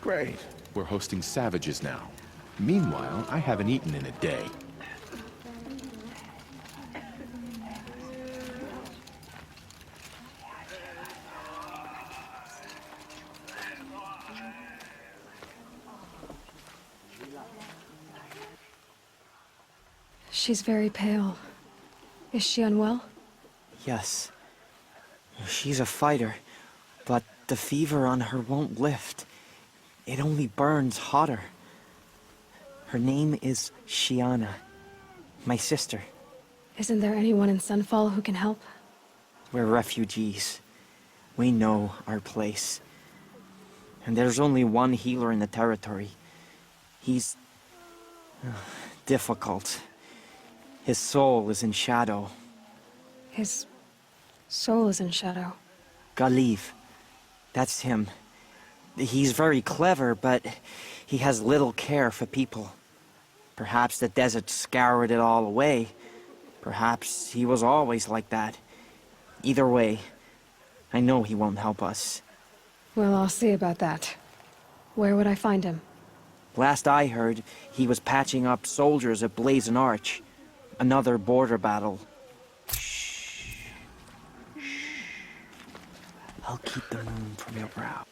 Great. We're hosting savages now. Meanwhile, I haven't eaten in a day. She's very pale. Is she unwell? Yes. She's a fighter, but the fever on her won't lift. It only burns hotter. Her name is Shiana, my sister. Isn't there anyone in Sunfall who can help? We're refugees. We know our place. And there's only one healer in the territory. He's difficult. His soul is in shadow. His soul is in shadow. Galiv. That's him. He's very clever, but he has little care for people. Perhaps the desert scoured it all away. Perhaps he was always like that. Either way, I know he won't help us. Well, I'll see about that. Where would I find him? Last I heard, he was patching up soldiers at Blazon Arch. Another border battle. Shh. Shh. I'll keep the moon from your brow.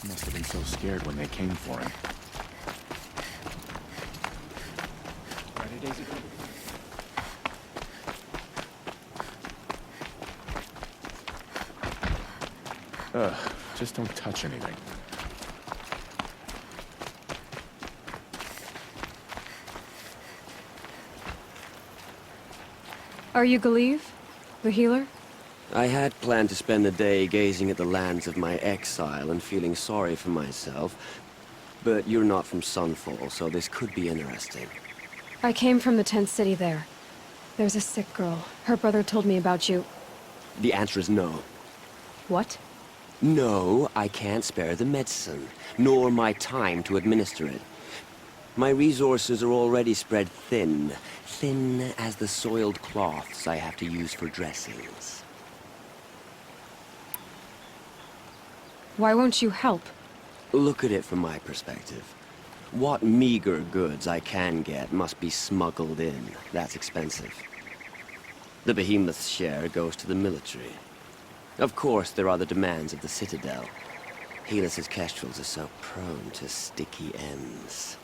Must have been so scared when they came for him. Ugh, just don't touch anything. Are you Galiv, the healer? I had planned to spend the day gazing at the lands of my exile and feeling sorry for myself, but you're not from Sunfall, so this could be interesting. I came from the tent city there. There's a sick girl. Her brother told me about you. The answer is no. What? No, I can't spare the medicine, nor my time to administer it. My resources are already spread thin, thin as the soiled cloths I have to use for dressings. Why won't you help? Look at it from my perspective. What meager goods I can get must be smuggled in. That's expensive. The behemoth's share goes to the military. Of course, there are the demands of the Citadel. Helis's kestrels are so prone to sticky ends.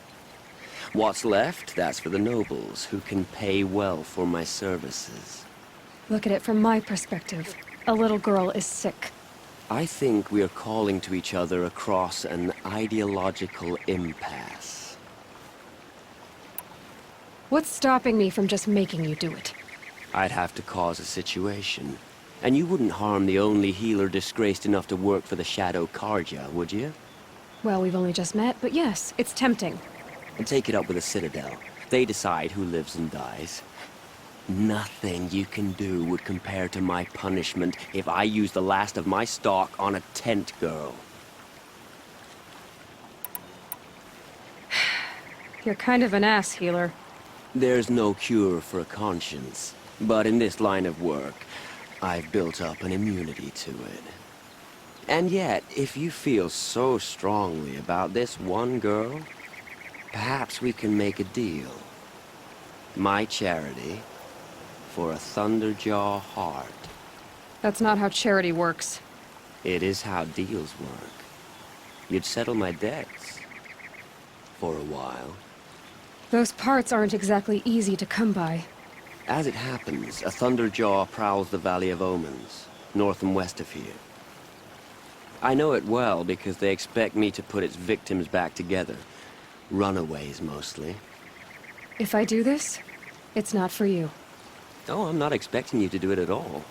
What's left, that's for the nobles, who can pay well for my services. Look at it from my perspective. A little girl is sick. I think we are calling to each other across an ideological impasse. What's stopping me from just making you do it? I'd have to cause a situation. And you wouldn't harm the only healer disgraced enough to work for the Shadow Karja, would you? Well, we've only just met, but yes, it's tempting. And take it up with the Citadel. They decide who lives and dies. Nothing you can do would compare to my punishment if I use the last of my stock on a tent girl. You're kind of an ass, healer. There's no cure for a conscience, but in this line of work, I've built up an immunity to it. And yet, if you feel so strongly about this one girl, perhaps we can make a deal. My charity for a Thunderjaw heart. That's not how charity works. It is how deals work. You'd settle my debts. For a while. Those parts aren't exactly easy to come by. As it happens, a Thunderjaw prowls the Valley of Omens, north and west of here. I know it well because they expect me to put its victims back together. Runaways, mostly. If I do this, it's not for you. Oh, I'm not expecting you to do it at all.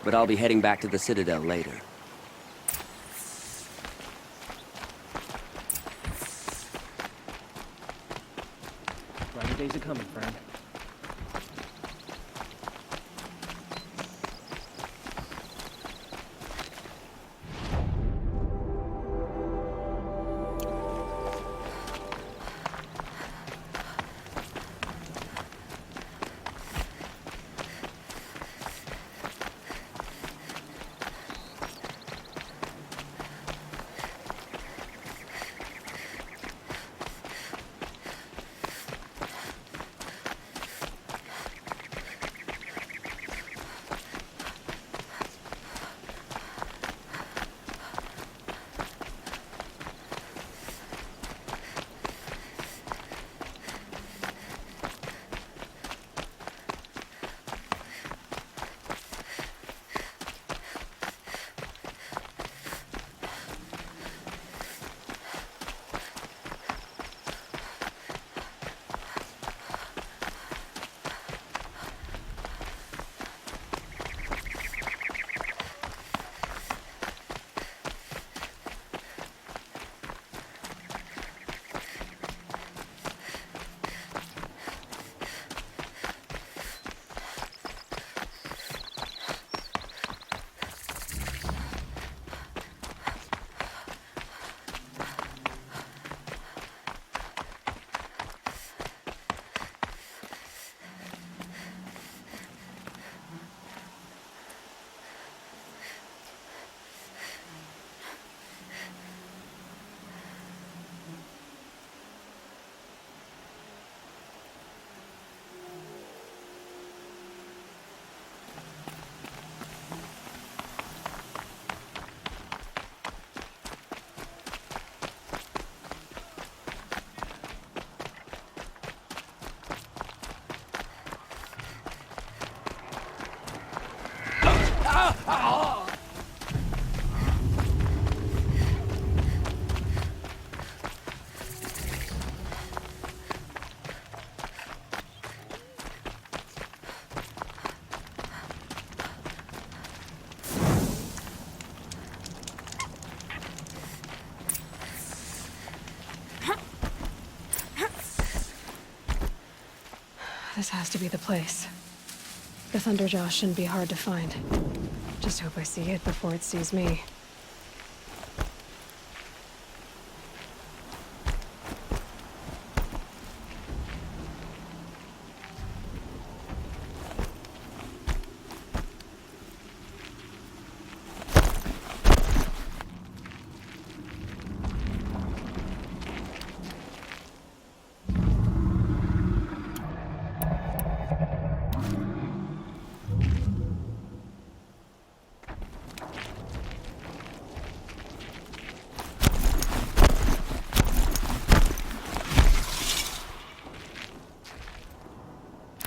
But I'll be heading back to the Citadel later. Brighter days are coming, friend. This has to be the place. The Thunderjaw shouldn't be hard to find. Just hope I see it before it sees me.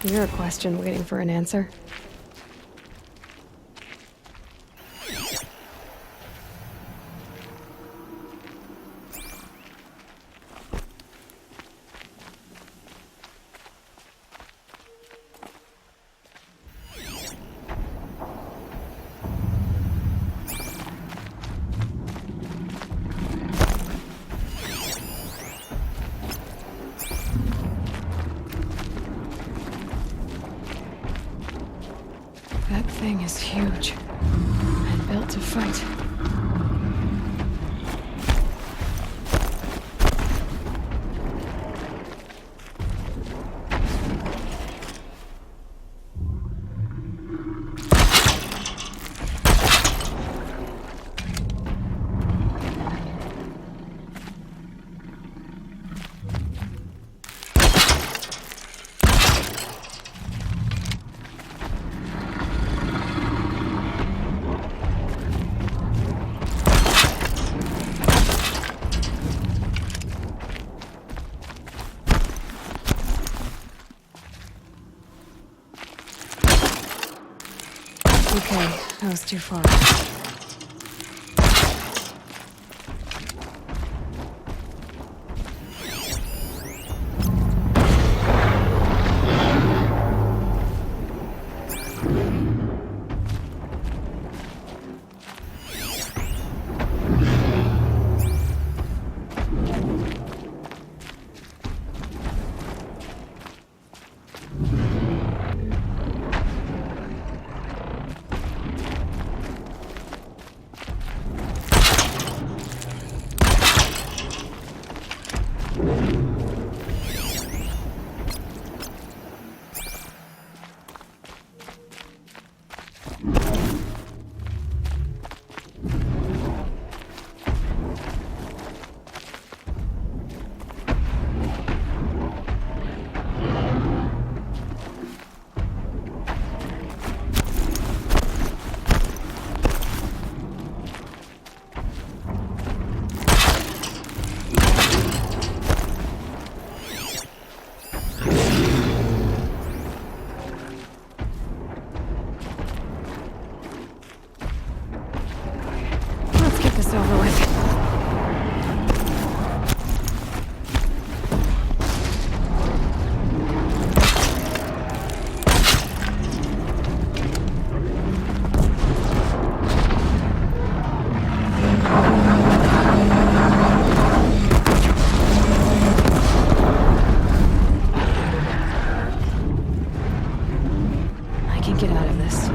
You're a question waiting for an answer. thing is huge and built to fight. Okay, that was too far. Over with. I can get out of this.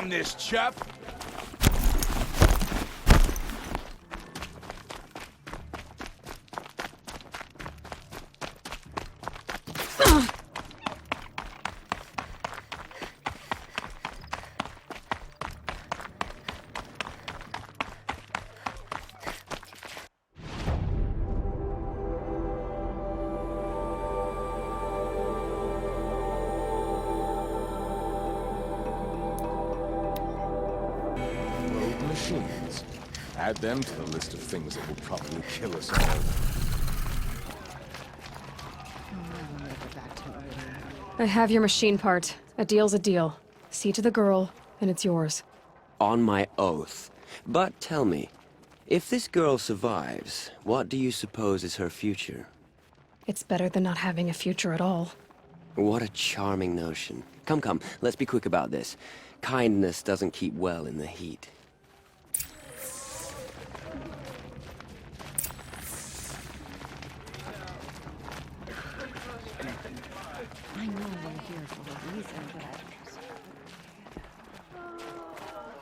on this, chap. Machines. Add them to the list of things that will probably kill us all. I have your machine part. A deal's a deal. See to the girl, and it's yours. On my oath. But tell me, if this girl survives, what do you suppose is her future? It's better than not having a future at all. What a charming notion. Come, come, let's be quick about this. Kindness doesn't keep well in the heat.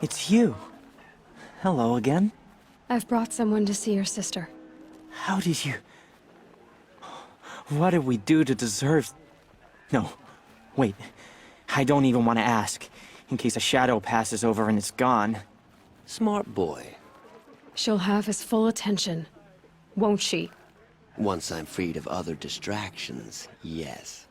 It's you. Hello again. I've brought someone to see your sister. How did you... What did we do to deserve... No, wait. I don't even want to ask, in case a shadow passes over and it's gone. Smart boy. She'll have his full attention, won't she? Once I'm freed of other distractions, yes.